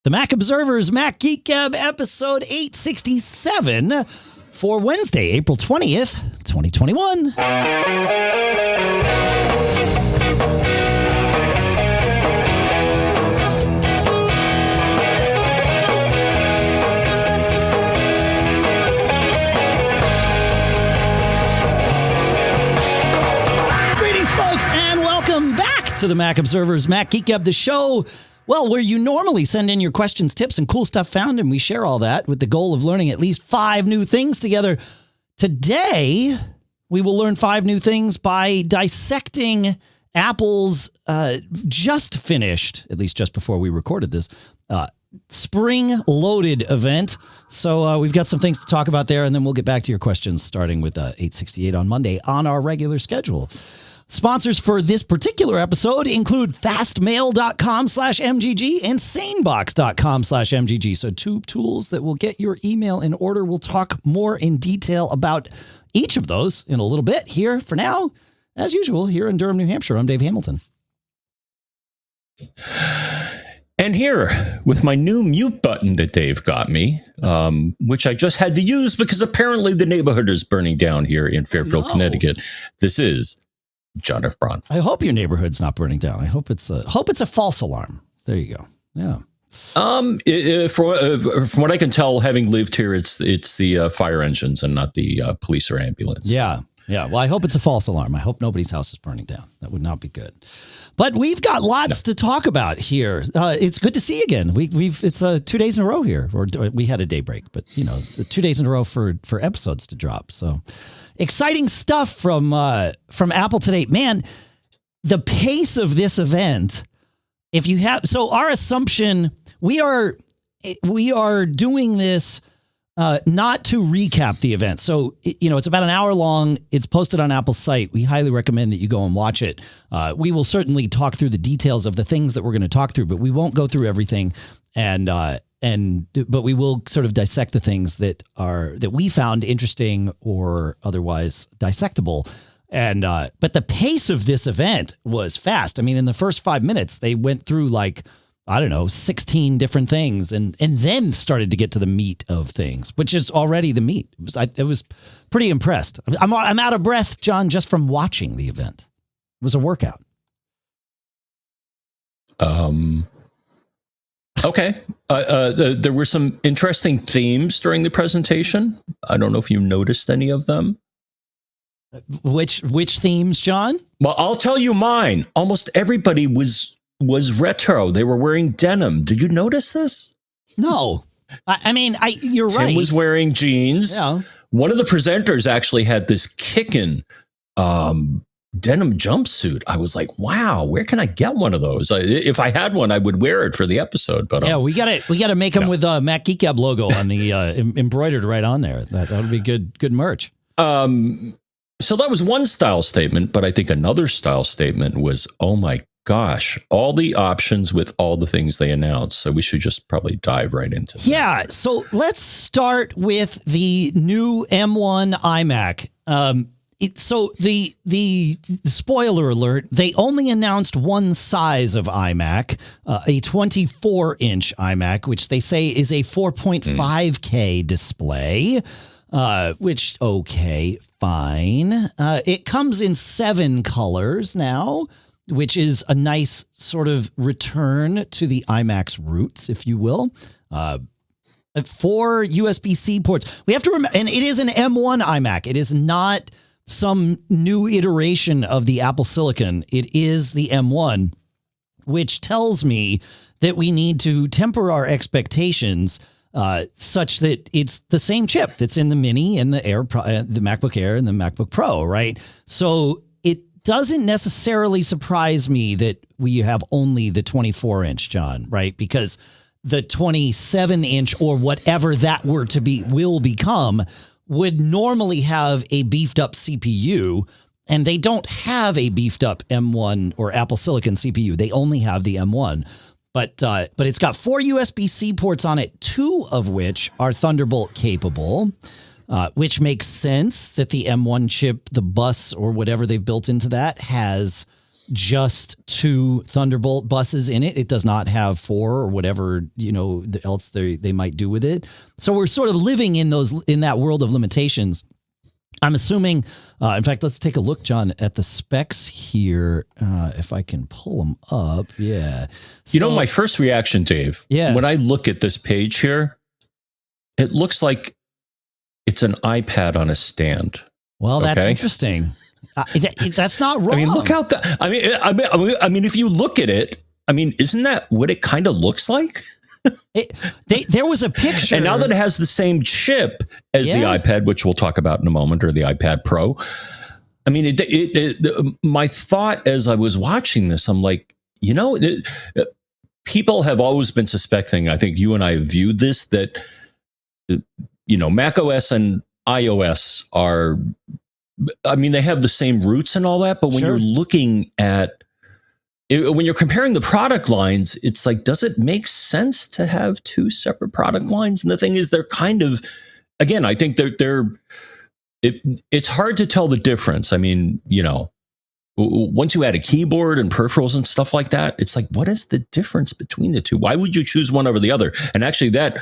The Mac Observer's Mac Geek Gab episode 867 for Wednesday, April 20th, 2021. Greetings, folks, and welcome back to the Mac Observer's Mac Geek Gab, the show, well, where you normally send in your questions, tips, and cool stuff found, and we share all that with the goal of learning at least 5 new things together. Today, we will learn 5 new things by dissecting Apple's just finished, at least just before we recorded this, spring-loaded event. So we've got some things to talk about there, and then we'll get back to your questions starting with 868 on Monday on our regular schedule. Sponsors for this particular episode include fastmail.com/MGG and SaneBox.com/MGG. So 2 tools that will get your email in order. We'll talk more in detail about each of those in a little bit. Here for now, as usual, here in Durham, New Hampshire, I'm Dave Hamilton. And here with my new mute button that Dave got me, which I just had to use because apparently the neighborhood is burning down here in Fairfield, Connecticut. This is John F. Braun. I hope your neighborhood's not burning down. I hope it's a false alarm. There you go. Yeah. From what I can tell, having lived here, it's the fire engines and not the police or ambulance. Yeah. Yeah. Well, I hope it's a false alarm. I hope nobody's house is burning down. That would not be good. But we've got lots to talk about here. It's good to see you again. It's 2 days in a row here, or we had a day break, but it's 2 days in a row for episodes to drop. So exciting stuff from Apple today, man. The pace of this event. Our assumption, we are doing this not to recap the event. So, it's about an hour long. It's posted on Apple's site. We highly recommend that you go and watch it. We will certainly talk through the details of the things that we're going to talk through, but we won't go through everything. But we will sort of dissect the things that we found interesting or otherwise dissectable. But the pace of this event was fast. I mean, in the first 5 minutes, they went through 16 different things and then started to get to the meat of things, which is already the meat. I was pretty impressed. I'm out of breath, John, just from watching the event. It was a workout. Okay. There were some interesting themes during the presentation. I don't know if you noticed any of them. Which themes, John? Well, I'll tell you mine. Almost everybody was retro. They were wearing denim. Did you notice this? No. You're right. Tim was wearing jeans. Yeah. One of the presenters actually had this kickin' denim jumpsuit. I was like, wow, where can I get one of those? If I had one, I would wear it for the episode. But we got to make them with a Mac Geek Gab logo on the embroidered right on there. That would be good merch. So that was one style statement, but I think another style statement was, oh my gosh, all the options with all the things they announced. So we should just probably dive right into that. Yeah. So let's start with the new M1 iMac. So the spoiler alert, they only announced one size of iMac, a 24-inch iMac, which they say is a 4.5K display. Which, okay, fine. It comes in 7 colors now, which is a nice sort of return to the iMac's roots, if you will. 4 USB-C ports. We have to remember, and it is an M1 iMac. It is not some new iteration of the Apple Silicon. It is the M1, which tells me that we need to temper our expectations such that it's the same chip that's in the Mini and the the MacBook Air and the MacBook Pro, right? So it doesn't necessarily surprise me that we have only the 24-inch, John, right? Because the 27-inch or whatever that will become would normally have a beefed up CPU, and they don't have a beefed up M1 or Apple Silicon CPU. They only have the M1. But it's got 4 USB-C ports on it, 2 of which are Thunderbolt capable, which makes sense that the M1 chip, the bus or whatever they've built into that, has just 2 Thunderbolt buses in it. It does not have 4 or whatever, else they might do with it. So we're sort of living in that world of limitations. I'm assuming, in fact, let's take a look, John, at the specs here. If I can pull them up. Yeah. So, my first reaction, Dave, when I look at this page here, it looks like it's an iPad on a stand. Well, that's interesting. That's not wrong. I mean, look out that. I mean, if you look at it, isn't that what it kind of looks like? There was a picture. And now that it has the same chip as the iPad, which we'll talk about in a moment, or the iPad Pro, my thought as I was watching this, I'm like, people have always been suspecting, I think you and I have viewed this, that, Mac OS and iOS are, they have the same roots and all that, but when you're looking at, when you're comparing the product lines, it's like, does it make sense to have 2 separate product lines? And the thing is, they're kind of, again, I think it's hard to tell the difference. Once you add a keyboard and peripherals and stuff like that, it's like, what is the difference between the two? Why would you choose one over the other? And actually, that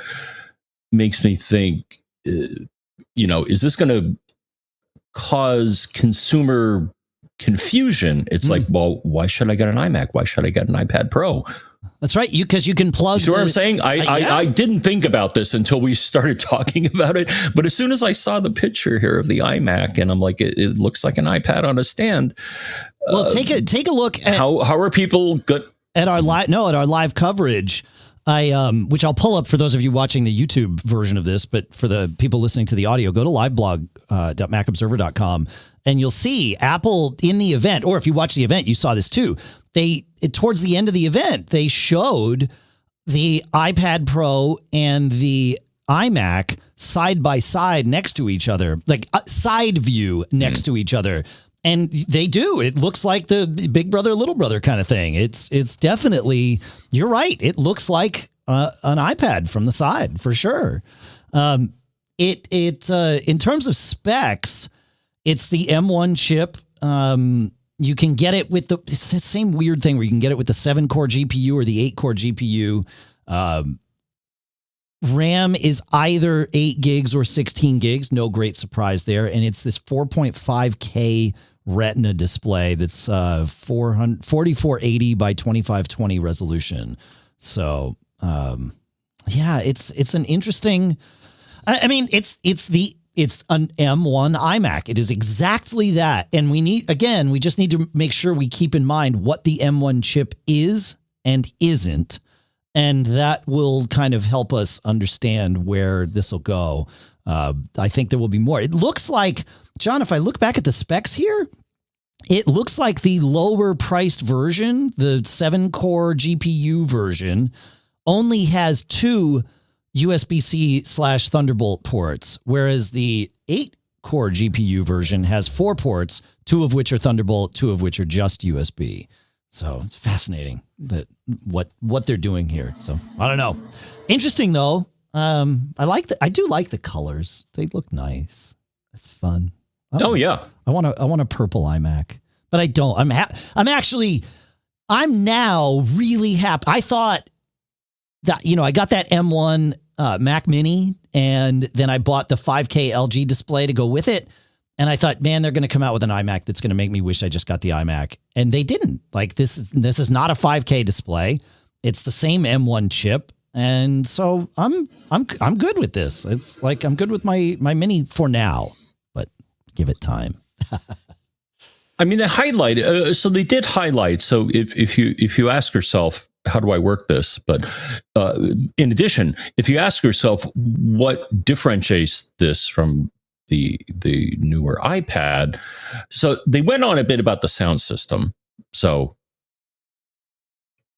makes me think, is this going to cause consumer confusion? It's like, well, why should I get an iMac? Why should I get an iPad Pro? That's right. Because you can plug. You see what I'm saying? I didn't think about this until we started talking about it. But as soon as I saw the picture here of the iMac, and I'm like, it looks like an iPad on a stand. Well, take a look at how are people good at our live coverage. Which I'll pull up for those of you watching the YouTube version of this, but for the people listening to the audio, go to liveblog.macobserver.com and you'll see Apple in the event, or if you watch the event, you saw this too. Towards the end of the event, they showed the iPad Pro and the iMac side by side next to each other, like side view next to each other. And they do. It looks like the big brother, little brother kind of thing. It's definitely, you're right. It looks like an iPad from the side for sure. In terms of specs, it's the M1 chip. You can get it with it's the same weird thing where you can get it with the 7-core GPU or the 8-core GPU. RAM is either 8 gigs or 16 gigs. No great surprise there. And it's this 4.5K Retina display that's 4480 by 2520 resolution. So, it's an interesting. It's an M1 iMac. It is exactly that. And we just need to make sure we keep in mind what the M1 chip is and isn't. And that will kind of help us understand where this will go. I think there will be more. It looks like, John, if I look back at the specs here, it looks like the lower priced version, the 7-core GPU version, only has 2 USB-C / Thunderbolt ports, whereas the 8-core GPU version has 4 ports, 2 of which are Thunderbolt, 2 of which are just USB. So it's fascinating that what they're doing here. So I don't know. Interesting though. I do like the colors. They look nice. It's fun. I want a purple iMac, but I don't. I'm now really happy. I thought that, I got that M1 Mac Mini, and then I bought the 5K LG display to go with it. And I thought, man, they're going to come out with an iMac that's going to make me wish I just got the iMac. And they didn't. Like, this is not a 5K display. It's the same M1 chip. And so I'm good with this. It's like I'm good with my Mini for now, but give it time. They highlight. So they did highlight. So if you ask yourself, how do I work this? But in addition, if you ask yourself what differentiates this from the newer iPad, so they went on a bit about the sound system. So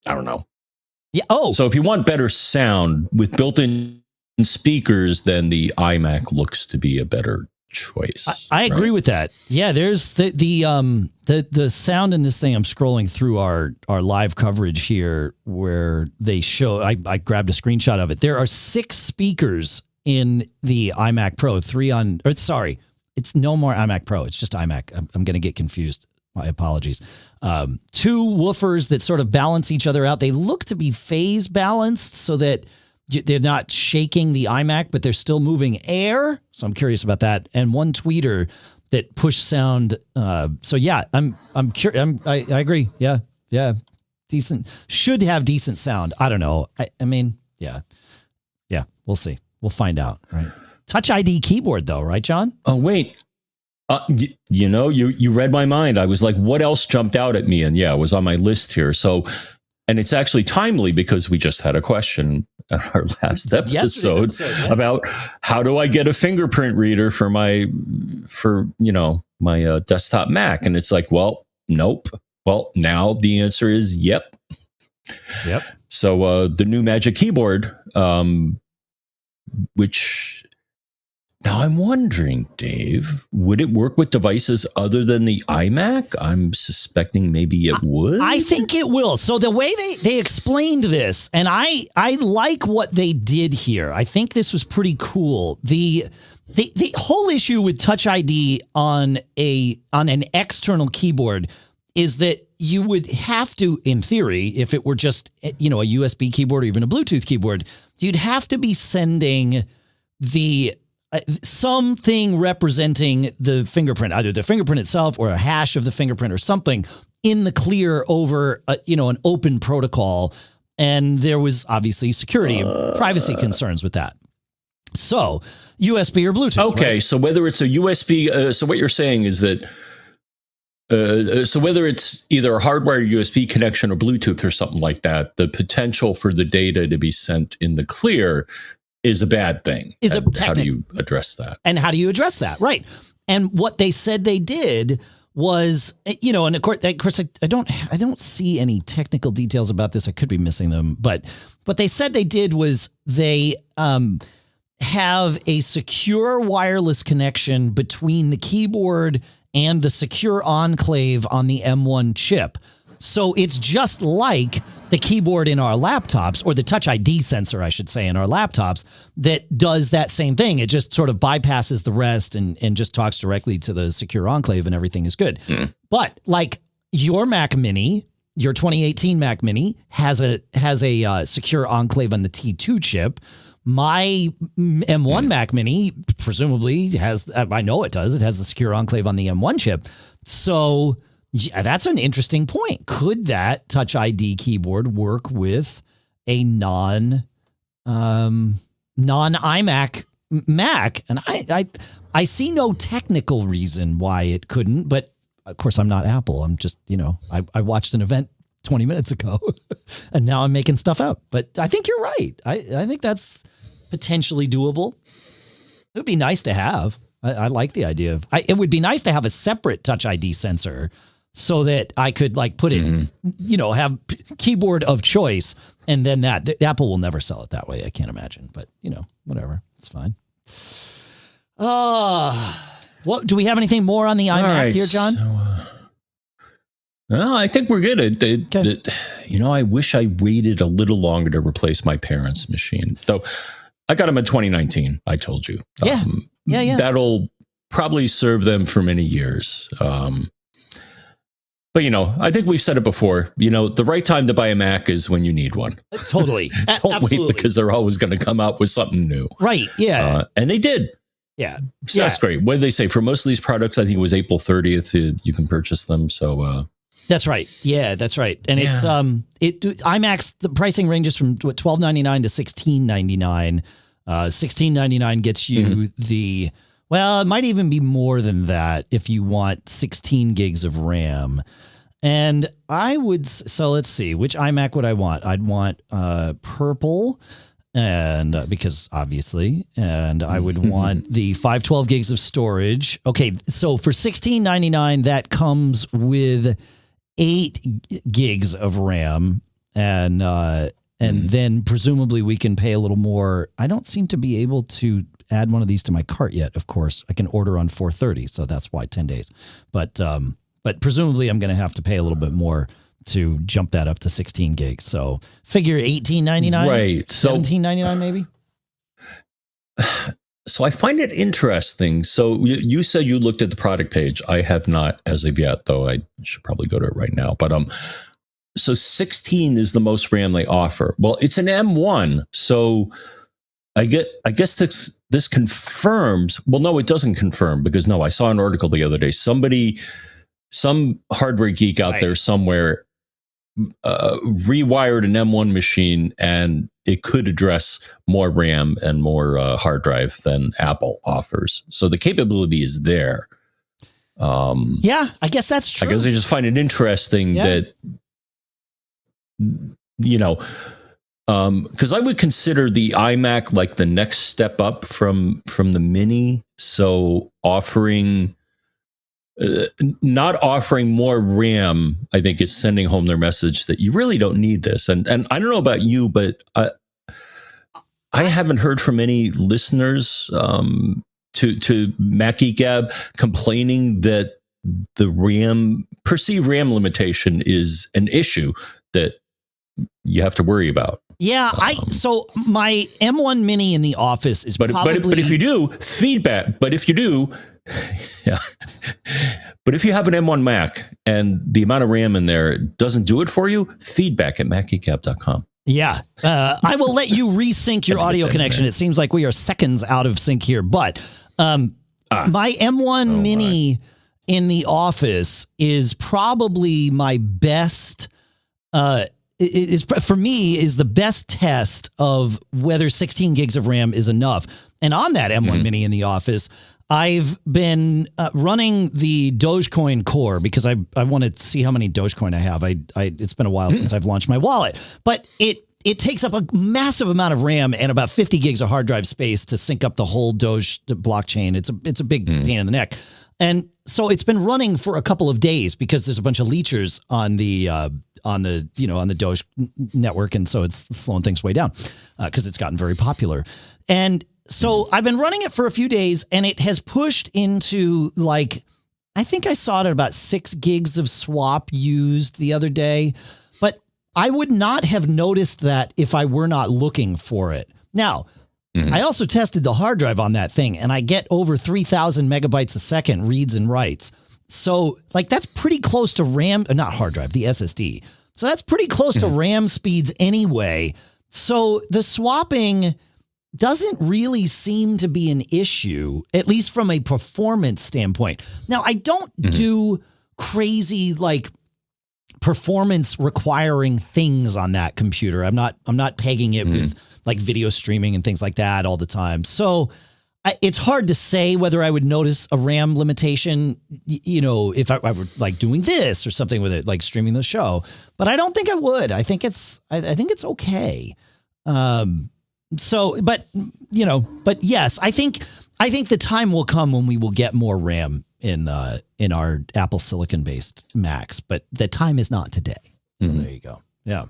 I don't know. Yeah. Oh, so if you want better sound with built-in speakers, then the iMac looks to be a better choice. I agree with that. Yeah, there's the sound in this thing. I'm scrolling through our live coverage here where they show. I grabbed a screenshot of it. There are 6 speakers in the iMac Pro. It's no more iMac Pro. It's just iMac. I'm going to get confused. My apologies. two woofers that sort of balance each other out. They look to be phase balanced so that they're not shaking the iMac, but they're still moving air. So I'm curious about that. And one tweeter that push sound. So yeah, I'm curious. I agree. Yeah. Decent. Should have decent sound. I don't know. I mean, yeah. We'll see. We'll find out. Right. Touch ID keyboard though, right, John? Oh wait. You read my mind. I was like, what else jumped out at me? And yeah, it was on my list here. So, and it's actually timely because we just had a question at our last episode about how do I get a fingerprint reader for my desktop Mac? And it's like, well, nope. Well, now the answer is yep. So the new Magic Keyboard, which now I'm wondering, Dave, would it work with devices other than the iMac? I'm suspecting maybe it would. I think it will. So the way they explained this, and I like what they did here. I think this was pretty cool. The whole issue with Touch ID on an external keyboard is that you would have to, in theory, if it were just, a USB keyboard or even a Bluetooth keyboard, you'd have to be sending something representing the fingerprint, either the fingerprint itself or a hash of the fingerprint or something in the clear over, an open protocol. And there was obviously security and privacy concerns with that. So USB or Bluetooth. Okay. Right? So whether it's a USB, so what you're saying is that, so whether it's either a hardwired USB connection or Bluetooth or something like that, the potential for the data to be sent in the clear is a bad thing. How do you address that? And how do you address that? Right. And what they said they did was, and of course I don't see any technical details about this. I could be missing them, but what they said they did was they have a secure wireless connection between the keyboard and the secure enclave on the M1 chip. So it's just like the keyboard in our laptops, or the Touch ID sensor, I should say, in our laptops, that does that same thing. It just sort of bypasses the rest and just talks directly to the secure enclave and everything is good. But like your Mac Mini, your 2018 Mac Mini has a secure enclave on the T2 chip. My M1 Mac Mini presumably has, I know it does, it has the secure enclave on the M1 chip. So yeah, that's an interesting point. Could that Touch ID keyboard work with a non iMac Mac? And I see no technical reason why it couldn't, but of course I'm not Apple. I'm just, I watched an event 20 minutes ago and now I'm making stuff up. But I think you're right. I think that's potentially doable. It would be nice to have. I like the idea of, it would be nice to have a separate Touch ID sensor so that I could like put it, have keyboard of choice. And then Apple will never sell it that way. I can't imagine, but whatever. It's fine. What do we have anything more on the iMac here, John? No, I think we're good. I wish I waited a little longer to replace my parents' machine. So I got them in 2019. I told you. Yeah. That'll probably serve them for many years. But I think we've said it before. The right time to buy a Mac is when you need one. Totally. Don't wait, because they're always going to come out with something new. Right. Yeah. And they did. Yeah. So that's great. What did they say? For most of these products, I think it was April 30th. You can purchase them. So. That's right. Yeah, that's right. And it's iMac's, the pricing ranges from $12.99 to $16.99. $16.99 gets you it might even be more than that if you want 16 gigs of RAM. And so let's see, which iMac would I want? I'd want purple, and because obviously, and I would want the 512 gigs of storage. Okay, so for $16.99, that comes with 8 gigs of RAM, and then presumably we can pay a little more. I don't seem to be able to add one of these to my cart yet. Of course, I can order on 4/30, so that's why 10 days. But presumably I'm going to have to pay a little bit more to jump that up to 16 gigs. So figure $18.99, right? $17.99 maybe. So I find it interesting. So you said you looked at the product page. I have not as of yet, though I should probably go to it right now. But so 16 is the most RAM they offer. Well, it's an M1, so I guess this confirms. Well, no, it doesn't confirm, because no, I saw an article the other day. Some hardware geek out there somewhere rewired an M1 machine, and it could address more RAM and more hard drive than Apple offers. So the capability is there. Yeah, I guess that's true. I guess I just find it interesting that, you know, because I would consider the iMac like the next step up from the Mini. So not offering more RAM, I think, is sending home their message that you really don't need this. And I don't know about you, but I haven't heard from any listeners to Mac Geek Gab complaining that the perceived RAM limitation is an issue that you have to worry about. Yeah, so my M1 Mini in the office is but if you do, feedback. But if you do, yeah. But if you have an M1 Mac and the amount of RAM in there doesn't do it for you, feedback at macgeekgab.com. Yeah, I will let you resync your audio connection. It seems like we are seconds out of sync here, but my M1 Mini in the office is probably my best. For me, is the best test of whether 16 gigs of RAM is enough. And on that M1 Mini in the office, I've been running the Dogecoin core because I want to see how many Dogecoin I have. It's been a while since I've launched my wallet, but it takes up a massive amount of RAM and about 50 gigs of hard drive space to sync up the whole Doge blockchain. It's a big pain in the neck. And so it's been running for a couple of days because there's a bunch of leechers on the Doge network, and so it's slowing things way down because it's gotten very popular. And so I've been running it for a few days, and it has pushed into, like, I think I saw it at about 6 gigs of swap used the other day, but I would not have noticed that if I were not looking for it. Now, I also tested the hard drive on that thing, and I get over 3,000 megabytes a second reads and writes. So, like, that's pretty close to RAM, not hard drive, the SSD. So that's pretty close to RAM speeds anyway. So the swapping doesn't really seem to be an issue, at least from a performance standpoint. Now, I don't do crazy, like, performance requiring things on that computer. I'm not pegging it with like video streaming and things like that all the time. So it's hard to say whether I would notice a RAM limitation, you know, if I were like doing this or something with it, like streaming the show, but I don't think I would. I think it's okay. But yes, I think the time will come when we will get more RAM in our Apple Silicon based Macs, but the time is not today. So there you go. Yeah.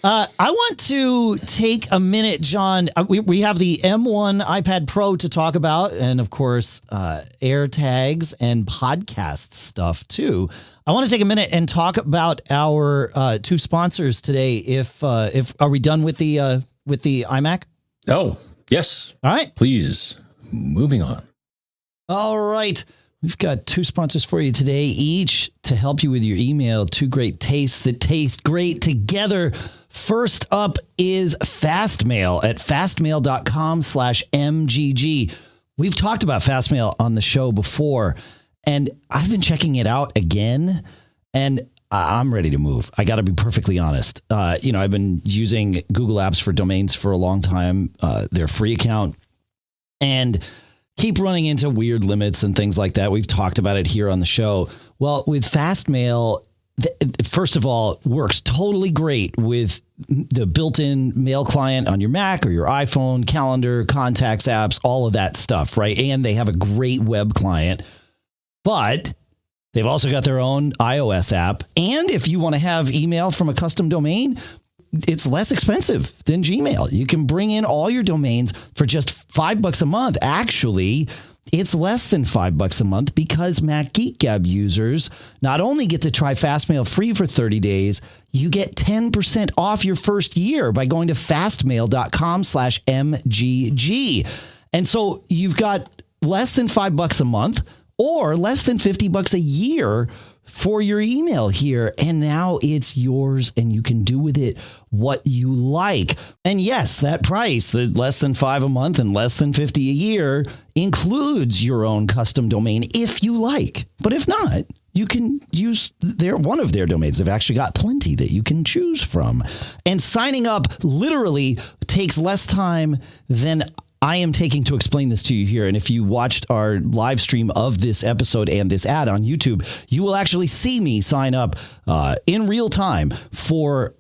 I want to take a minute, John. We have the M1 iPad Pro to talk about, and of course, AirTags and podcast stuff too. I want to take a minute and talk about our two sponsors today. If are we done with the iMac? Oh, yes. All right. Please, moving on. All right. We've got two sponsors for you today, each to help you with your email. Two great tastes that taste great together. First up is Fastmail at fastmail.com/MGG. We've talked about Fastmail on the show before, and I've been checking it out again, and I'm ready to move. I got to be perfectly honest. I've been using Google Apps for domains for a long time, their free account, and keep running into weird limits and things like that. We've talked about it here on the show. Well, with Fastmail, first of all, works totally great with the built-in mail client on your Mac or your iPhone, calendar, contacts, apps, all of that stuff, right? And they have a great web client, but they've also got their own iOS app. And if you want to have email from a custom domain, it's less expensive than Gmail. You can bring in all your domains for just $5 a month. Actually, it's less than $5 a month because Mac Geek Gab users not only get to try Fastmail free for 30 days, you get 10% off your first year by going to fastmail.com/MGG. And so you've got less than $5 a month or less than $50 a year for your email here. And now it's yours and you can do with it what you like. And yes, that price, the less than $5 a month and less than $50 a year, includes your own custom domain if you like. But if not, you can use one of their domains. They've actually got plenty that you can choose from. And signing up literally takes less time than I am taking to explain this to you here. And if you watched our live stream of this episode and this ad on YouTube, you will actually see me sign up in real time for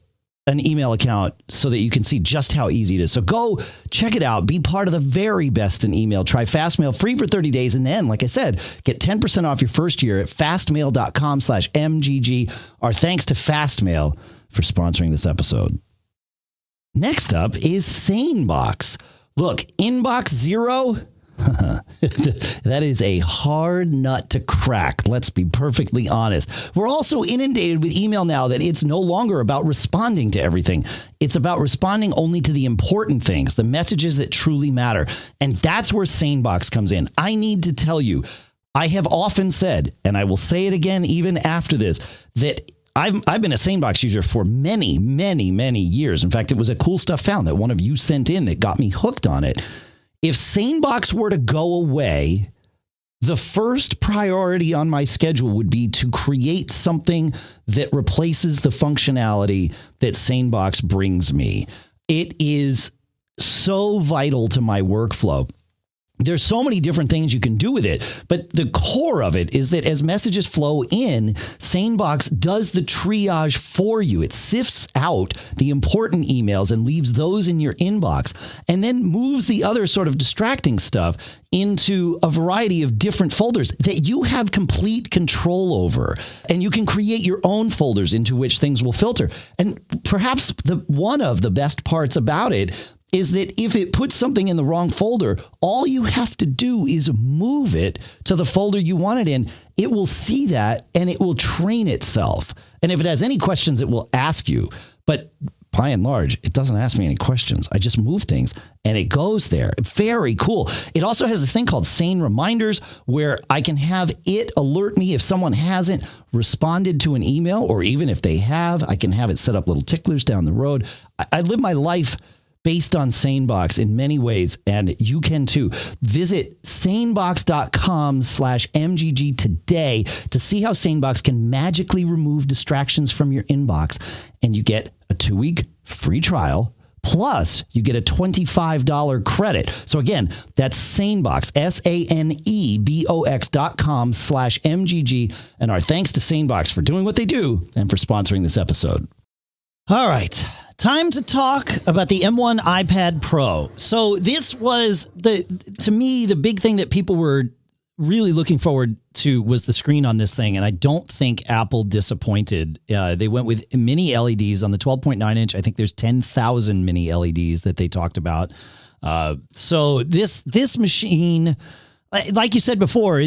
an email account so that you can see just how easy it is. So go check it out. Be part of the very best in email. Try Fastmail free for 30 days. And then, like I said, get 10% off your first year at fastmail.com/MGG. Our thanks to Fastmail for sponsoring this episode. Next up is SaneBox. Look, inbox zero, that is a hard nut to crack. Let's be perfectly honest. We're also inundated with email now that it's no longer about responding to everything. It's about responding only to the important things, the messages that truly matter. And that's where SaneBox comes in. I need to tell you, I have often said, and I will say it again even after this, that I've been a SaneBox user for many, many, many years. In fact, it was a cool stuff found that one of you sent in that got me hooked on it. If SaneBox were to go away, the first priority on my schedule would be to create something that replaces the functionality that SaneBox brings me. It is so vital to my workflow. There's so many different things you can do with it, but the core of it is that as messages flow in, SaneBox does the triage for you. It sifts out the important emails and leaves those in your inbox, and then moves the other sort of distracting stuff into a variety of different folders that you have complete control over. And you can create your own folders into which things will filter. And perhaps one of the best parts about it is that if it puts something in the wrong folder, all you have to do is move it to the folder you want it in. It will see that and it will train itself. And if it has any questions, it will ask you. But by and large, it doesn't ask me any questions. I just move things and it goes there. Very cool. It also has this thing called Sane Reminders where I can have it alert me if someone hasn't responded to an email, or even if they have, I can have it set up little ticklers down the road. I live my life based on SaneBox in many ways, and you can too. Visit sanebox.com/MGG today to see how SaneBox can magically remove distractions from your inbox, and you get a 2-week free trial. Plus, you get a $25 credit. So again, that's SaneBox, SaneBox.com/MGG. And our thanks to SaneBox for doing what they do and for sponsoring this episode. All right. Time to talk about the M1 iPad Pro. So this was, to me, the big thing that people were really looking forward to was the screen on this thing. And I don't think Apple disappointed. They went with mini LEDs on the 12.9 inch. I think there's 10,000 mini LEDs that they talked about. So this machine, like you said before,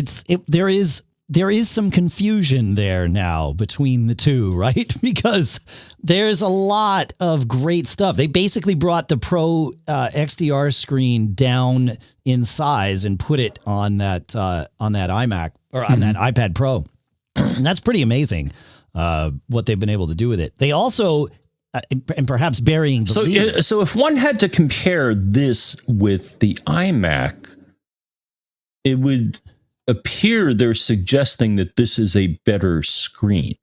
there is some confusion there now between the two, right? Because there's a lot of great stuff. They basically brought the Pro XDR screen down in size and put it on that iMac or on that iPad Pro. And that's pretty amazing what they've been able to do with it. They also, and perhaps burying the lead. So if one had to compare this with the iMac, it would appear they're suggesting that this is a better screen.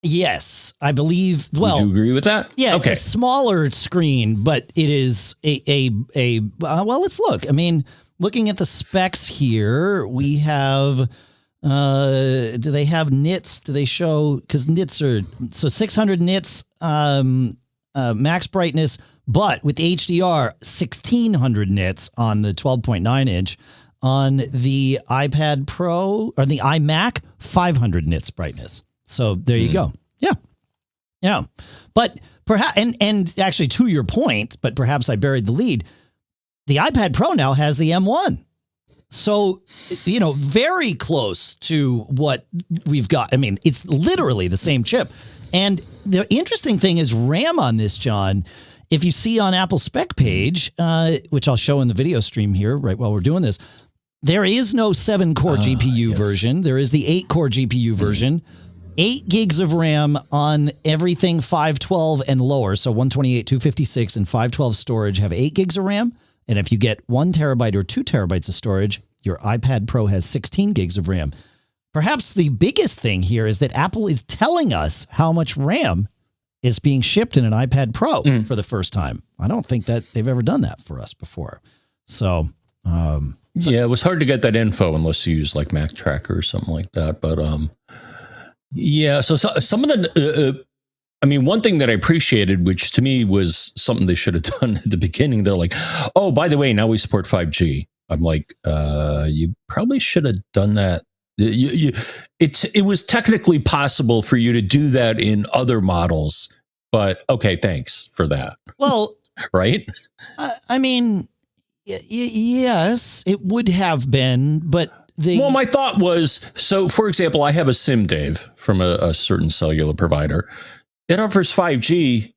Yes, I believe. Well, would you agree with that? Yeah, okay. It's a smaller screen, but it is well, let's look. I mean, looking at the specs here, we have, do they have nits? Do they show, because nits are, so 600 nits, max brightness, but with HDR, 1600 nits on the 12.9 inch. On the iPad Pro or the iMac, 500 nits brightness. So there you go. Yeah. Yeah. But perhaps, and actually to your point, but perhaps I buried the lead, the iPad Pro now has the M1. So, very close to what we've got. I mean, it's literally the same chip. And the interesting thing is RAM on this, John, if you see on Apple's spec page, which I'll show in the video stream here right while we're doing this, there is no 7-core GPU version. There is the 8-core GPU version. 8 gigs of RAM on everything 512 and lower. So 128, 256, and 512 storage have 8 gigs of RAM. And if you get 1 terabyte or 2 terabytes of storage, your iPad Pro has 16 gigs of RAM. Perhaps the biggest thing here is that Apple is telling us how much RAM is being shipped in an iPad Pro for the first time. I don't think that they've ever done that for us before. So, yeah, it was hard to get that info unless you use like Mac Tracker or something like that. But yeah, so some of the, I mean, one thing that I appreciated, which to me was something they should have done at the beginning, they're like, oh, by the way, now we support 5G. I'm like, you probably should have done that. It was technically possible for you to do that in other models, but okay, thanks for that. Well, right? I mean, yes, it would have been, but well, my thought was, so for example, I have a SIM, Dave, from a certain cellular provider. It offers 5G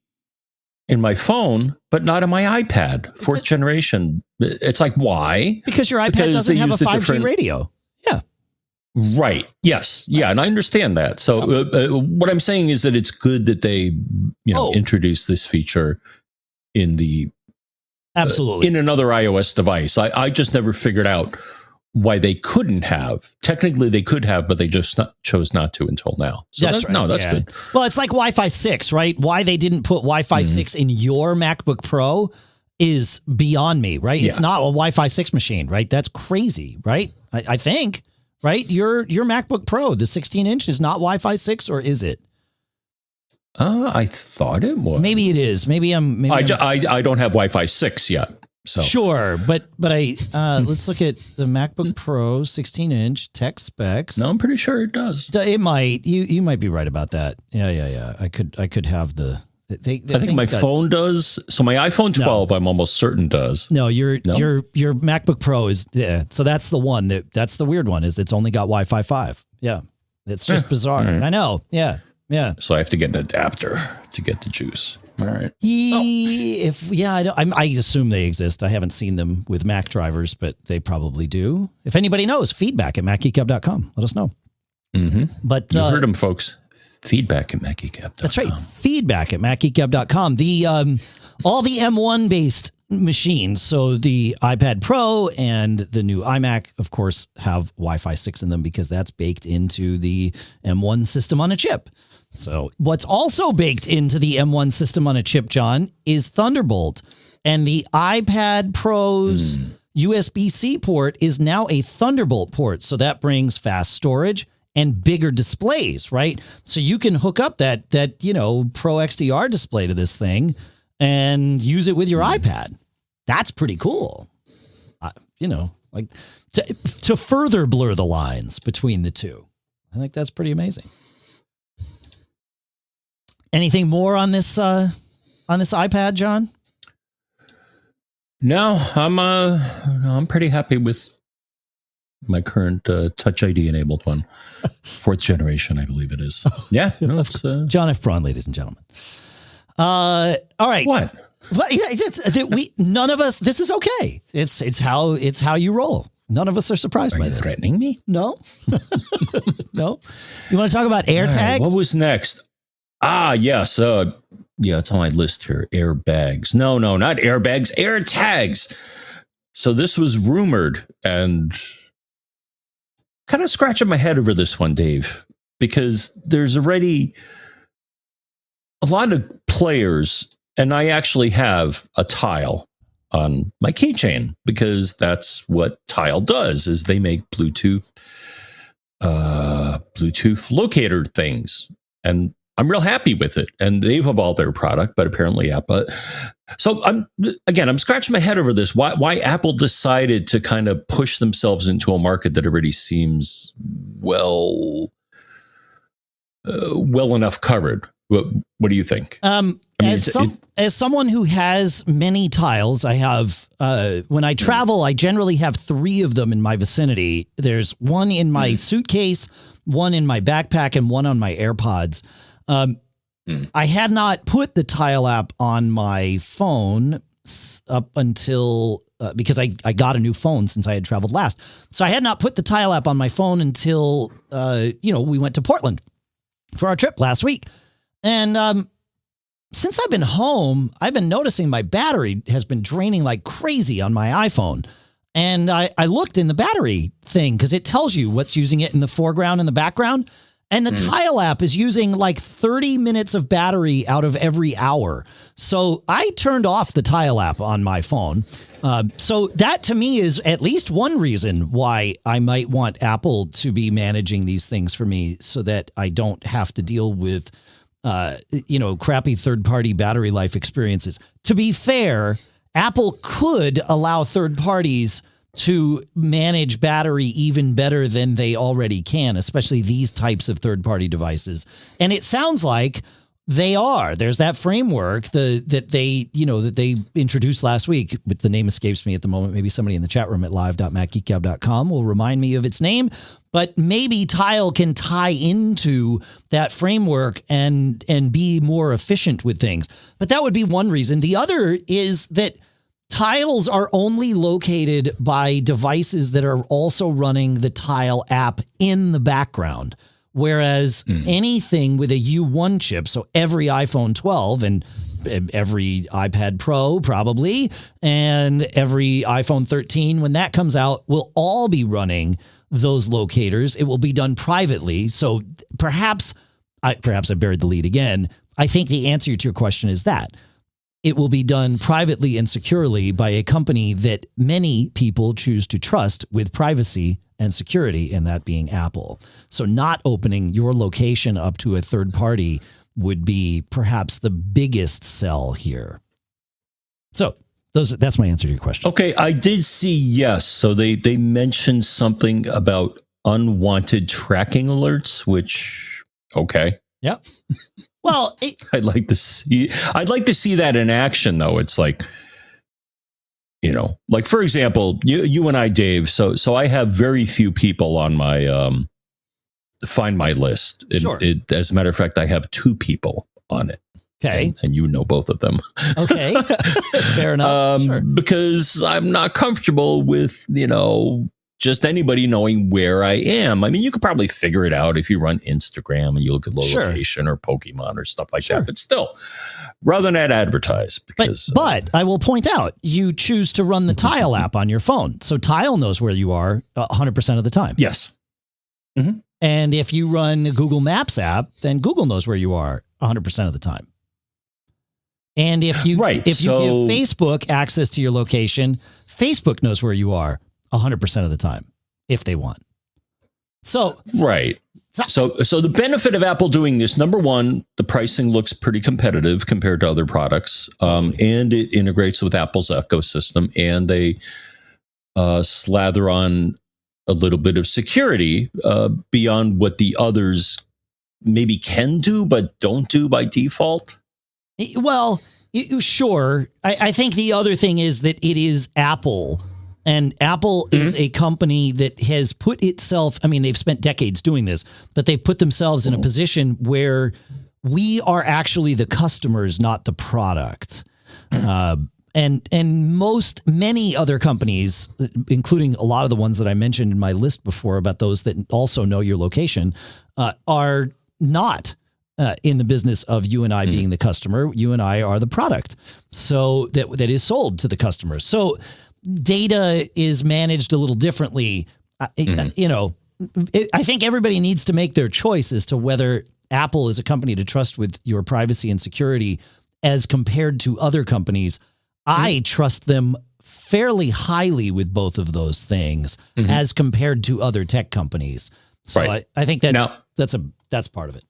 in my phone, but not on my iPad, 4th generation. It's like, why? Because your iPad doesn't have a 5G radio. Yeah. Right. Yes. Yeah. And I understand that. So what I'm saying is that it's good that they, introduced this feature in the absolutely in another iOS device. I just never figured out why they couldn't have. Technically, they could have, but they just chose not to until now. So that's right. No, that's good. Well, it's like Wi-Fi 6, right? Why they didn't put Wi-Fi 6 in your MacBook Pro is beyond me, right? Yeah. It's not a Wi-Fi 6 machine, right? That's crazy, right? I think, right? Your MacBook Pro, the 16-inch, is not Wi-Fi 6, or is it? I thought it was. Maybe it is. I don't have Wi-Fi 6 yet. So sure, but I let's look at the MacBook Pro 16-inch tech specs. No, I'm pretty sure it does. It might. You might be right about that. Yeah. I could have the. I think my phone does. So my iPhone 12, I'm almost certain does. No, your MacBook Pro is. Yeah, so that's the one that's the weird one. Is it's only got Wi-Fi 5. Yeah, it's just bizarre. Right. I know. Yeah. So I have to get an adapter to get the juice. All right. I assume they exist. I haven't seen them with Mac drivers, but they probably do. If anybody knows, feedback at MacGeekGab.com. Let us know. Mm-hmm. But you heard them, folks. Feedback at MacGeekGab.com. That's right. Feedback at MacGeekGab.com. The all the M1 based machines, so the iPad Pro and the new iMac, of course, have Wi-Fi 6 in them because that's baked into the M1 system on a chip. So what's also baked into the M1 system on a chip, John, is Thunderbolt. And the iPad Pro's USB-C port is now a Thunderbolt port. So that brings fast storage and bigger displays, right? So you can hook up that Pro XDR display to this thing and use it with your iPad. That's pretty cool. Like to further blur the lines between the two. I think that's pretty amazing. Anything more on this iPad, John? No, I'm pretty happy with my current Touch ID enabled one, 4th generation, I believe it is. Yeah, no, it's John F. Braun, ladies and gentlemen. All right. What? None of us. This is okay. It's how you roll. None of us are surprised by this. Threatening me? No. No. You want to talk about AirTags? Right, what was next? Yes. It's on my list here. Airbags. No, not airbags. AirTags. So this was rumored, and kind of scratching my head over this one, Dave, because there's already a lot of players, and I actually have a Tile on my keychain because that's what Tile does. Is they make Bluetooth locator things, and I'm real happy with it, and they've evolved their product, but apparently Apple. So I'm scratching my head over this. Why Apple decided to kind of push themselves into a market that already seems well enough covered. What do you think? As someone who has many Tiles, I have, when I travel, I generally have 3 of them in my vicinity. There's one in my suitcase, one in my backpack, and one on my AirPods. I had not put the Tile app on my phone up until because I got a new phone since I had traveled last. So I had not put the Tile app on my phone until, we went to Portland for our trip last week. And since I've been home, I've been noticing my battery has been draining like crazy on my iPhone. And I looked in the battery thing because it tells you what's using it in the foreground and the background. And the Tile app is using like 30 minutes of battery out of every hour. So I turned off the Tile app on my phone. So that to me is at least one reason why I might want Apple to be managing these things for me so that I don't have to deal with, crappy third-party battery life experiences. To be fair, Apple could allow third parties to manage battery even better than they already can, especially these types of third-party devices. And it sounds like they are. There's that framework that they introduced last week, but the name escapes me at the moment. Maybe somebody in the chat room at live.macgeekgab.com will remind me of its name. But maybe Tile can tie into that framework and be more efficient with things. But that would be one reason. The other is that Tiles are only located by devices that are also running the Tile app in the background, whereas anything with a U1 chip, so every iPhone 12 and every iPad Pro probably, and every iPhone 13, when that comes out, will all be running those locators. It will be done privately. So perhaps I buried the lead again. I think the answer to your question is that it will be done privately and securely by a company that many people choose to trust with privacy and security, and that being Apple. So not opening your location up to a third party would be perhaps the biggest sell here. So that's my answer to your question. Okay, I did see yes. So they mentioned something about unwanted tracking alerts, which okay. Yep. Well, I'd like to see that in action, though. It's like, like for example, you and I, Dave. So I have very few people on my Find My list. Sure. As a matter of fact, I have 2 people on it. Okay. And you know both of them. Okay. Fair enough. Sure. Because I'm not comfortable with, just anybody knowing where I am. I mean, you could probably figure it out if you run Instagram and you look at location or Pokemon or stuff like that. But still, rather than advertise. Because, but I will point out, you choose to run the Tile app on your phone. So Tile knows where you are 100% of the time. Yes. Mm-hmm. And if you run the Google Maps app, then Google knows where you are 100% of the time. And if you give Facebook access to your location, Facebook knows where you are 100% of the time, if they want. So right. So the benefit of Apple doing this, number one, the pricing looks pretty competitive compared to other products, and it integrates with Apple's ecosystem, and they slather on a little bit of security beyond what the others maybe can do but don't do by default. Well, sure. I think the other thing is that it is Apple. And Apple is a company that has put itself, I mean, they've spent decades doing this, but they've put themselves in a position where we are actually the customers, not the product. And many other companies, including a lot of the ones that I mentioned in my list before about those that also know your location, are not in the business of you and I being the customer. You and I are the product. So that is sold to the customer. So data is managed a little differently. I think everybody needs to make their choice as to whether Apple is a company to trust with your privacy and security as compared to other companies. I trust them fairly highly with both of those things as compared to other tech companies. So I think that's part of it.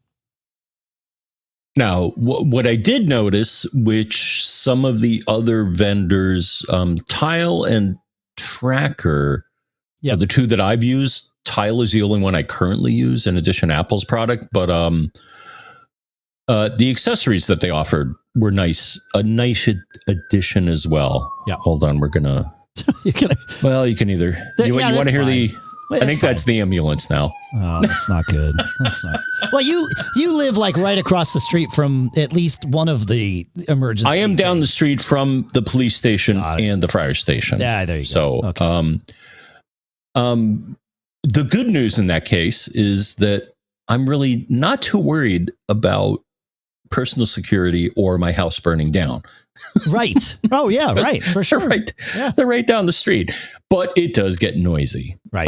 Now, what I did notice, which some of the other vendors, Tile and Tracker, are the 2 that I've used. Tile is the only one I currently use, in addition to Apple's product. But the accessories that they offered were nice, a nice addition as well. Yeah. Hold on, we're gonna. You can either. You want to hear the. I think that's the ambulance now. Oh, that's not good. That's not. Well, you live like right across the street from at least one of the emergency. I am down the street from the police station and the fire station. Yeah, there you go. So, okay. The good news in that case is that I'm really not too worried about personal security or my house burning down. Right. Oh, yeah, right. For sure. Right. Yeah. They're right down the street. But it does get noisy. Right.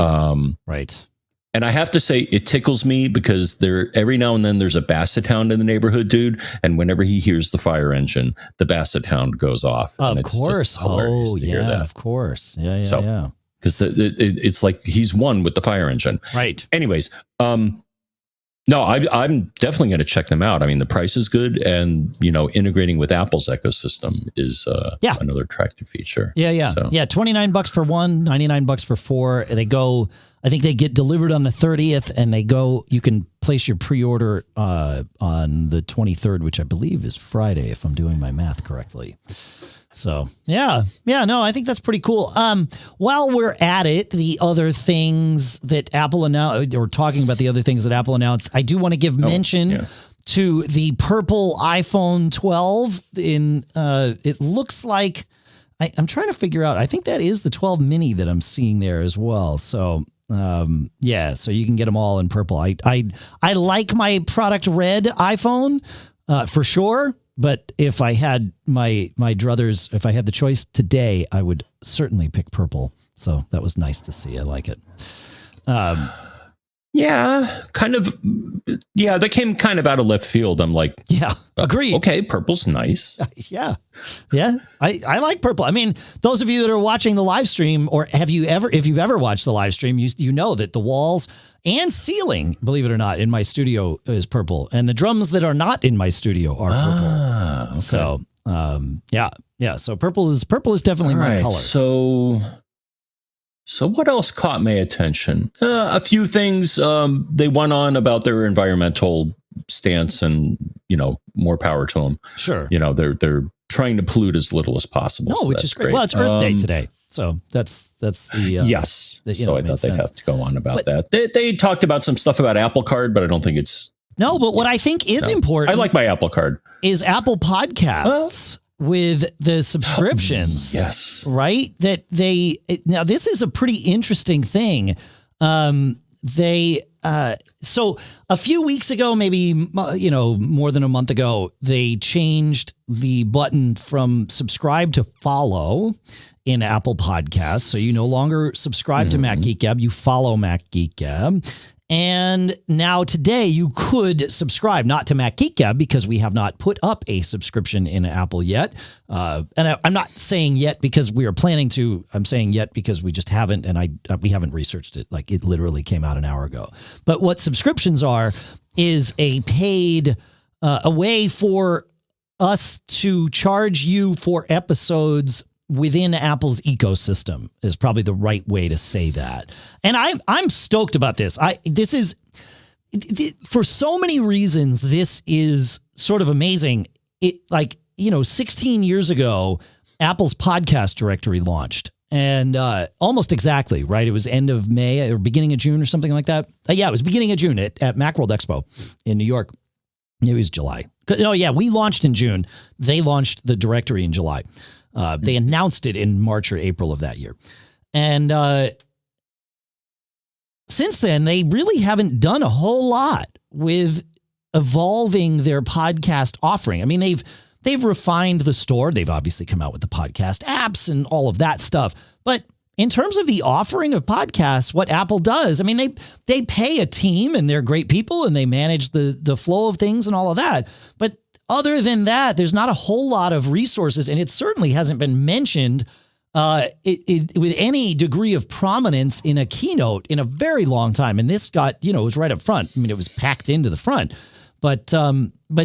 Right. And I have to say, it tickles me because every now and then there's a basset hound in the neighborhood, dude. And whenever he hears the fire engine, the basset hound goes off. Of and it's course. Oh, yeah. Of course. Yeah. Yeah. Because it's like he's one with the fire engine. Right. Anyways, no, I'm definitely going to check them out. I mean, the price is good, and integrating with Apple's ecosystem is another attractive feature. Yeah. So. Yeah, $29 for one, $99 for four. I think they get delivered on the 30th, and you can place your pre-order on the 23rd, which I believe is Friday, if I'm doing my math correctly. So, no, I think that's pretty cool. While we're at it, the other things that Apple announced, or talking about the other things that Apple announced, I do want to give mention to the purple iPhone 12. It looks like, I'm trying to figure out, I think that is the 12 mini that I'm seeing there as well. So, so you can get them all in purple. I like my product red iPhone for sure. But if I had my druthers, if I had the choice today, I would certainly pick purple. So that was nice to see. I like it. That came kind of out of left field. I'm like, agreed. Okay, purple's nice. Yeah. I like purple. I mean, those of you that are watching the live stream, or if you've ever watched the live stream, you know that the walls and ceiling, believe it or not, in my studio is purple, and the drums that are not in my studio are purple. Okay. So, So purple is definitely my color. So what else caught my attention? A few things. They went on about their environmental stance, and more power to them. Sure. They're trying to pollute as little as possible. No, which is great. Well, it's Earth Day today, so that's the yes. So I thought they'd have to go on about that. They talked about some stuff about Apple Card, but I don't think it's but what I think is important. I like my Apple Card. Is Apple Podcasts. With the subscriptions, yes, right? Now this is a pretty interesting thing. So a few weeks ago, maybe more than a month ago, they changed the button from subscribe to follow in Apple Podcasts. So you no longer subscribe to Mac Geek Gab, you follow Mac Geek Gab. And now today you could subscribe, not to Mac Geek Gab, because we have not put up a subscription in Apple yet. And I'm not saying yet because we are planning to. I'm saying yet because we just haven't, and we haven't researched it. Like, it literally came out an hour ago. But what subscriptions are is a paid a way for us to charge you for episodes within Apple's ecosystem is probably the right way to say that. And I'm stoked about this. This is, for so many reasons, this is sort of amazing. 16 years ago, Apple's podcast directory launched, and almost exactly, right? It was end of May or beginning of June or something like that. It was beginning of June at Macworld Expo in New York. It was July. We launched in June. They launched the directory in July. They announced it in March or April of that year. And since then, they really haven't done a whole lot with evolving their podcast offering. I mean, they've refined the store. They've obviously come out with the podcast apps and all of that stuff. But in terms of the offering of podcasts, what Apple does, I mean, they pay a team, and they're great people, and they manage the flow of things and all of that. But other than that, there's not a whole lot of resources, and it certainly hasn't been mentioned with any degree of prominence in a keynote in a very long time. And this got, it was right up front. I mean, it was packed into the front. But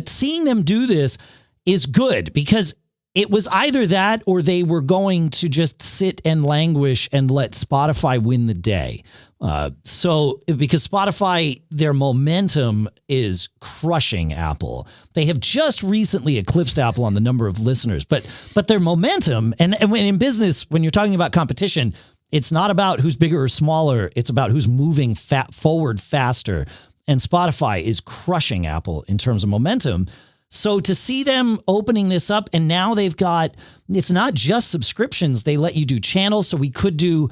seeing them do this is good, because it was either that or they were going to just sit and languish and let Spotify win the day. Because Spotify, their momentum is crushing Apple. They have just recently eclipsed Apple on the number of listeners, but their momentum, and when in business, when you're talking about competition, It's not about who's bigger or smaller. It's about who's moving forward faster. And Spotify is crushing Apple in terms of momentum. So to see them opening this up, and now they've got, it's not just subscriptions. They let you do channels. So we could do,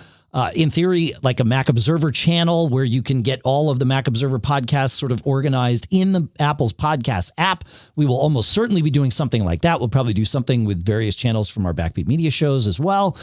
in theory, like a Mac Observer channel where you can get all of the Mac Observer podcasts sort of organized in the Apple's podcast app. We will almost certainly be doing something like that. We'll probably do something with various channels from our BackBeat Media shows as well.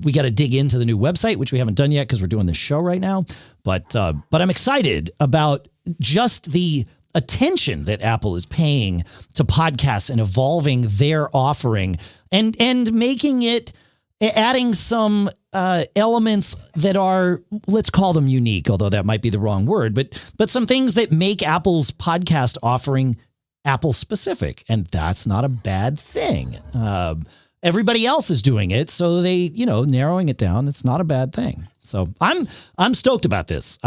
We got to dig into the new website, which we haven't done yet because we're doing this show right now. But I'm excited about just the attention that Apple is paying to podcasts and evolving their offering and making it, adding some elements that are, let's call them unique, although that might be the wrong word, but some things that make Apple's podcast offering Apple specific. And that's not a bad thing. Everybody else is doing it. So they, narrowing it down, it's not a bad thing. So I'm stoked about this.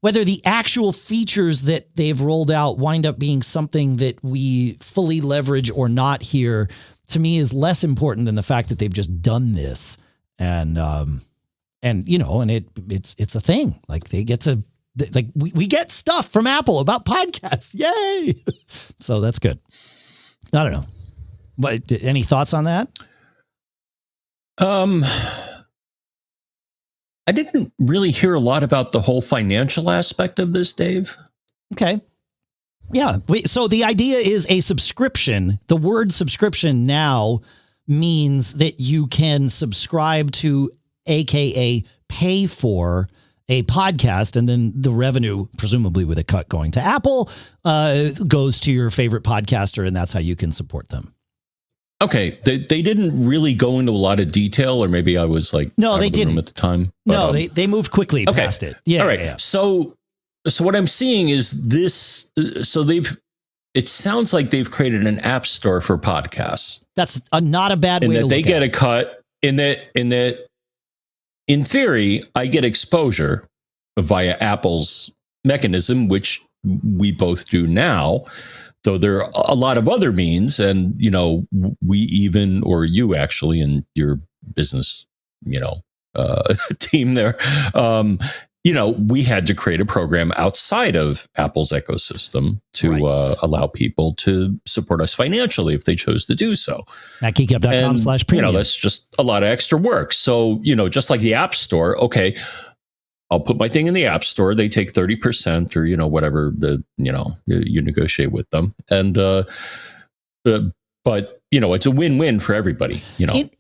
Whether the actual features that they've rolled out wind up being something that we fully leverage or not here, to me is less important than the fact that they've just done this. And it's a thing. Like they get to, like we get stuff from Apple about podcasts. Yay. So that's good. I don't know. But any thoughts on that? I didn't really hear a lot about the whole financial aspect of this, Dave. Okay. Yeah. So the idea is a subscription. The word subscription now means that you can subscribe to, AKA pay for a podcast, and then the revenue, presumably with a cut going to Apple, goes to your favorite podcaster, and that's how you can support them. Okay, they didn't really go into a lot of detail, or maybe I was like, no, they didn't at the time. But, no, they moved quickly past it. Yeah. All right. Yeah. So what I'm seeing is this. So it sounds like they've created an app store for podcasts. That's not a bad way to look at it. They get a cut in that. In theory, I get exposure via Apple's mechanism, which we both do now. So there are a lot of other means, and we even, or you actually, in your business, team there, we had to create a program outside of Apple's ecosystem to allow people to support us financially if they chose to do so. MacGeekGab.com/premium. That's just a lot of extra work. So just like the App Store, okay, I'll put my thing in the App Store. They take 30% or, whatever you negotiate with them. And, but it's a win-win for everybody,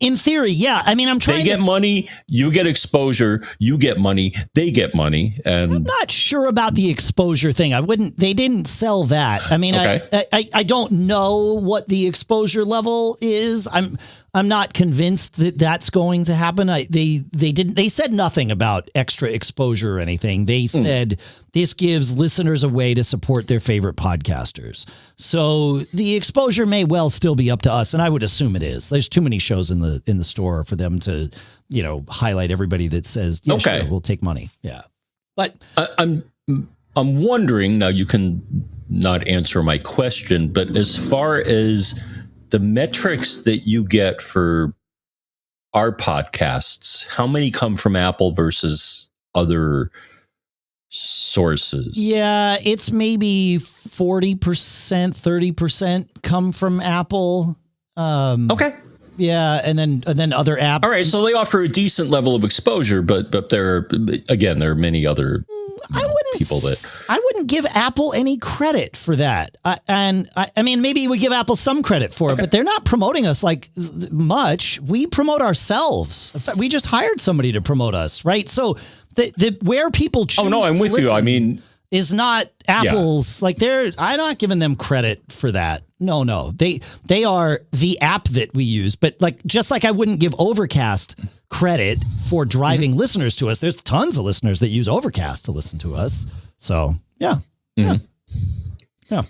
In theory. Yeah. I mean, they get money, you get exposure, you get money, they get money. And I'm not sure about the exposure thing. They didn't sell that. I mean, okay. I don't know what the exposure level is. I'm not convinced that that's going to happen. They said nothing about extra exposure or anything. They said this gives listeners a way to support their favorite podcasters. So the exposure may well still be up to us, and I would assume it is. There's too many shows in the store for them to, highlight everybody that says, yeah, okay, sure, we'll take money. Yeah. But I'm wondering, now you can not answer my question, but as far as the metrics that you get for our podcasts, how many come from Apple versus other sources? Yeah, it's maybe 40%, 30% come from Apple. Okay. Yeah, and then other apps. All right, so they offer a decent level of exposure, but there are many other people that I wouldn't give Apple any credit for that. I mean, maybe we give Apple some credit for it, but they're not promoting us like much. We promote ourselves. In fact, we just hired somebody to promote us, right? So the where people choose. Oh no, I'm with you. I mean, is not Apple's like I'm not giving them credit for that. No. They are the app that we use, but just like I wouldn't give Overcast credit for driving listeners to us. There's tons of listeners that use Overcast to listen to us. So, yeah. Mm-hmm. Yeah.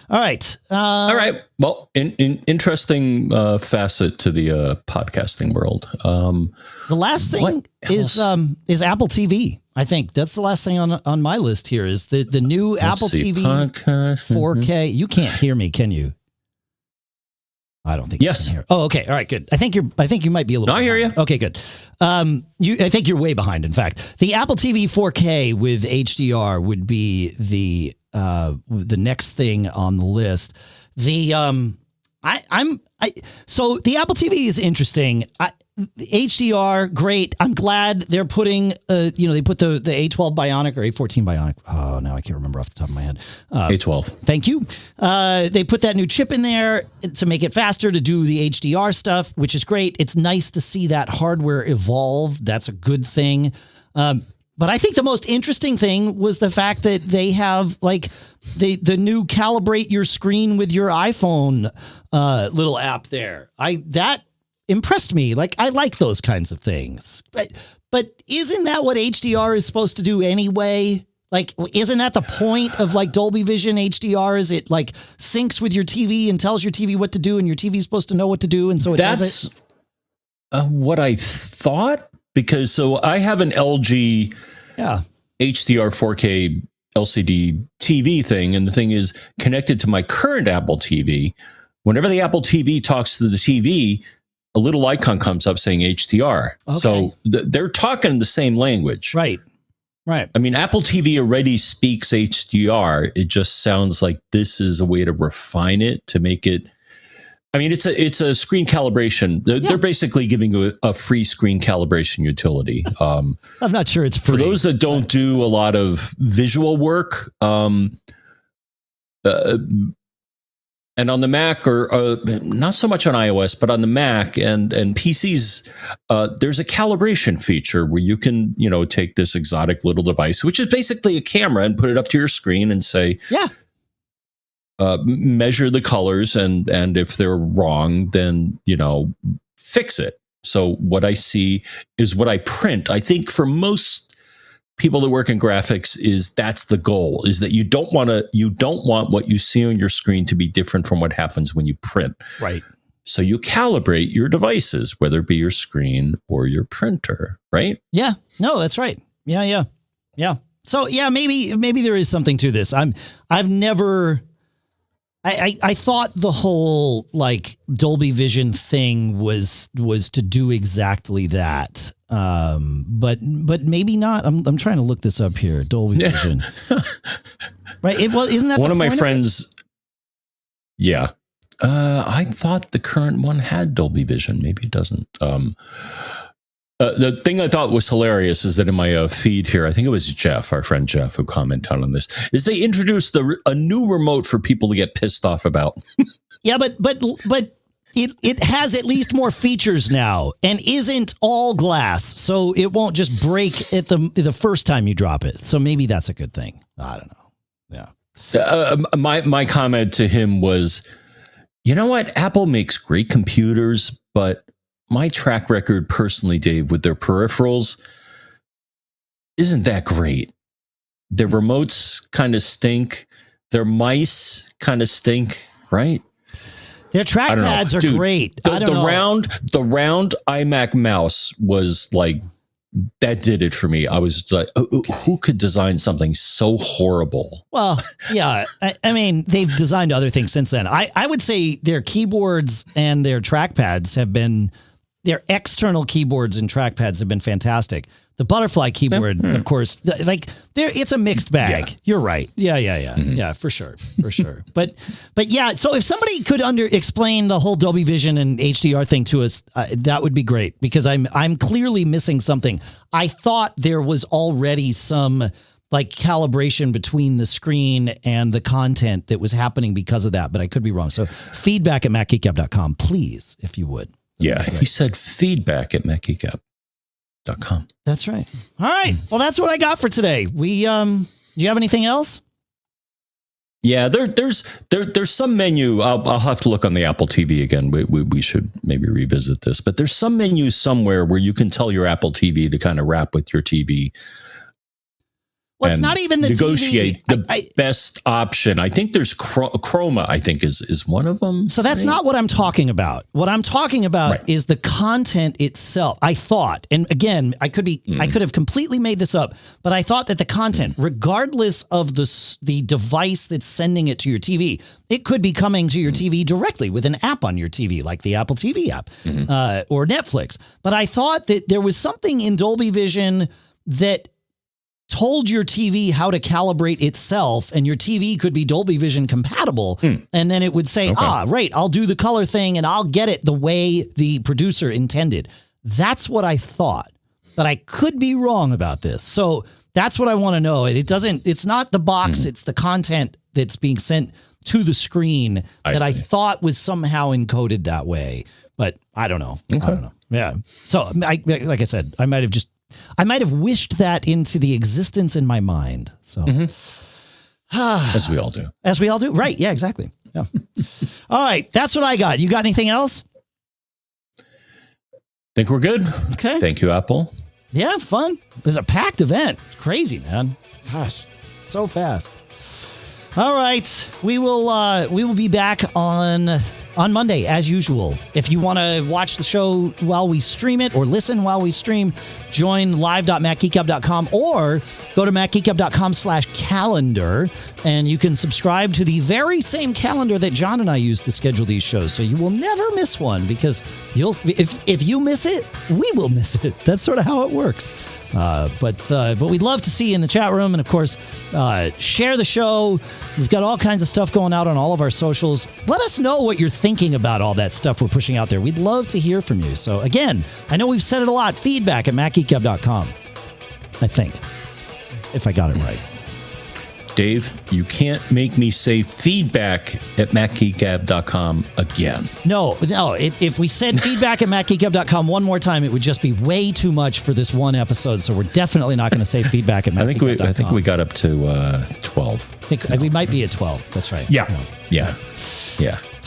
All right. All right. Well, interesting facet to the podcasting world. The last thing is Apple TV. I think that's the last thing on my list here is the new Apple TV podcast 4K. You can't hear me, can you? I don't think Yes. you can hear. Oh, okay. All right, good. I think you might be a little. No, I hear you. Okay, good. I think you're way behind. In fact, the Apple TV 4K with HDR would be the next thing on the list. So the Apple TV is interesting. The HDR, great. I'm glad they're putting, they put the A12 Bionic or A14 Bionic. Oh, now I can't remember off the top of my head. A12. Thank you. They put that new chip in there to make it faster to do the HDR stuff, which is great. It's nice to see that hardware evolve. That's a good thing. But I think the most interesting thing was the fact that they have like the new calibrate your screen with your iPhone little app there. That impressed me. Like, I like those kinds of things. But isn't that what HDR is supposed to do anyway? Like, isn't that the point of like Dolby Vision HDR? Is it like syncs with your TV and tells your TV what to do, and your TV is supposed to know what to do, and so it does it? That's what I thought, because so I have an LG HDR 4K LCD TV thing, and the thing is connected to my current Apple TV. Whenever the Apple TV talks to the TV, a little icon comes up saying HDR. Okay. So they're talking the same language. Right. I mean, Apple TV already speaks HDR. It just sounds like this is a way to refine it, to make it. I mean, it's a screen calibration. They're basically giving you a free screen calibration utility. I'm not sure it's free. For those that don't do a lot of visual work, and on the Mac, or not so much on iOS, but on the Mac and PCs, there's a calibration feature where you can, take this exotic little device, which is basically a camera, and put it up to your screen and say, measure the colors, and if they're wrong, then, fix it. So what I see is what I print. I think for most people that work in graphics, that's the goal, is that you don't want what you see on your screen to be different from what happens when you print. Right. So you calibrate your devices, whether it be your screen or your printer, right? Yeah. No, that's right. Yeah. So yeah, maybe there is something to this. I thought the whole like Dolby Vision thing was to do exactly that. But maybe not. I'm trying to look this up here. Dolby Vision. Right. Isn't that one of my friends? Yeah. I thought the current one had Dolby Vision. Maybe it doesn't. The thing I thought was hilarious is that in my feed here, I think it was Jeff, our friend Jeff, who commented on this, is they introduced a new remote for people to get pissed off about. Yeah, but it has at least more features now, and isn't all glass, so it won't just break at the first time you drop it. So maybe that's a good thing. I don't know. Yeah. My comment to him was, you know what? Apple makes great computers, but my track record personally, Dave, with their peripherals isn't that great. Their remotes kind of stink. Their mice kind of stink, right? Their trackpads are great. The round iMac mouse was like, that did it for me. I was like, who could design something so horrible? Well, yeah. I mean, they've designed other things since then. I would say their keyboards and their trackpads their external keyboards and trackpads have been fantastic. The butterfly keyboard, of course, it's a mixed bag. Yeah. You're right. Yeah. Mm-hmm. Yeah, for sure. But yeah, so if somebody could explain the whole Dolby Vision and HDR thing to us, that would be great, because I'm clearly missing something. I thought there was already some like calibration between the screen and the content that was happening because of that, but I could be wrong. So feedback@macgeekgab.com, please, if you would. Yeah, he said feedback@macgeekgab.com. That's right. All right. Well, that's what I got for today. Do you have anything else? Yeah, there's some menu. I'll have to look on the Apple TV again. We should maybe revisit this. But there's some menu somewhere where you can tell your Apple TV to kind of rap with your TV. Well, it's not even the negotiate TV. the best option. I think there's Chroma, I think is one of them. So that's not what I'm talking about. What I'm talking about is the content itself. I thought, and again, I could have completely made this up, but I thought that the content, regardless of the device that's sending it to your TV, it could be coming to your TV directly with an app on your TV, like the Apple TV app or Netflix. But I thought that there was something in Dolby Vision that told your TV how to calibrate itself, and your TV could be Dolby Vision compatible. And then it would say, right, I'll do the color thing and I'll get it the way the producer intended. That's what I thought, but I could be wrong about this. So that's what I want to know. It's not the box, it's the content that's being sent to the screen I thought was somehow encoded that way, but I don't know. I don't know. Yeah. So like I said, I might have wished that into the existence in my mind. So, as we all do. As we all do. Right. Yeah, exactly. Yeah. All right. That's what I got. You got anything else? Think we're good. Okay. Thank you, Apple. Yeah, fun. It was a packed event. Crazy, man. Gosh, so fast. All right. We will be back on Monday, as usual. If you want to watch the show while we stream it or listen while we stream, join live.macgeekgab.com or go to macgeekgab.com/calendar, and you can subscribe to the very same calendar that John and I use to schedule these shows. So you will never miss one, because if you miss it, we will miss it. That's sort of how it works. But we'd love to see you in the chat room, and of course, share the show. We've got all kinds of stuff going out on all of our socials. Let us know what you're thinking about all that stuff we're pushing out there. We'd love to hear from you. So again, I know we've said it a lot. Feedback at macgeekgab.com. I think, if I got it right. Dave, you can't make me say feedback at macgeekgab.com again. No. If we said feedback at macgeekgab.com one more time, it would just be way too much for this one episode. So we're definitely not going to say feedback at macgeekgab.com. I think we got up to 12. We might be at 12. That's right. Yeah.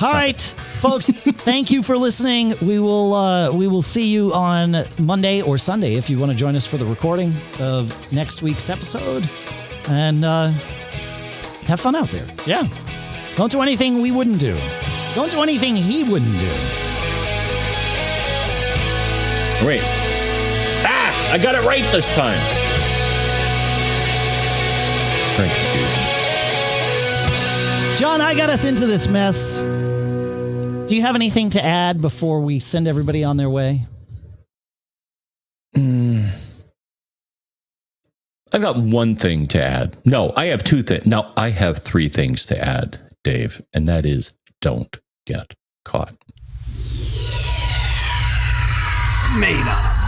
All right, folks. Thank you for listening. We will see you on Monday or Sunday if you want to join us for the recording of next week's episode. And have fun out there. Yeah. Don't do anything we wouldn't do. Don't do anything he wouldn't do. Wait. I got it right this time. Very confusing. John, I got us into this mess. Do you have anything to add before we send everybody on their way? I've got one thing to add. No, I have two things. No, I have three things to add, Dave, and that is don't get caught. Made up.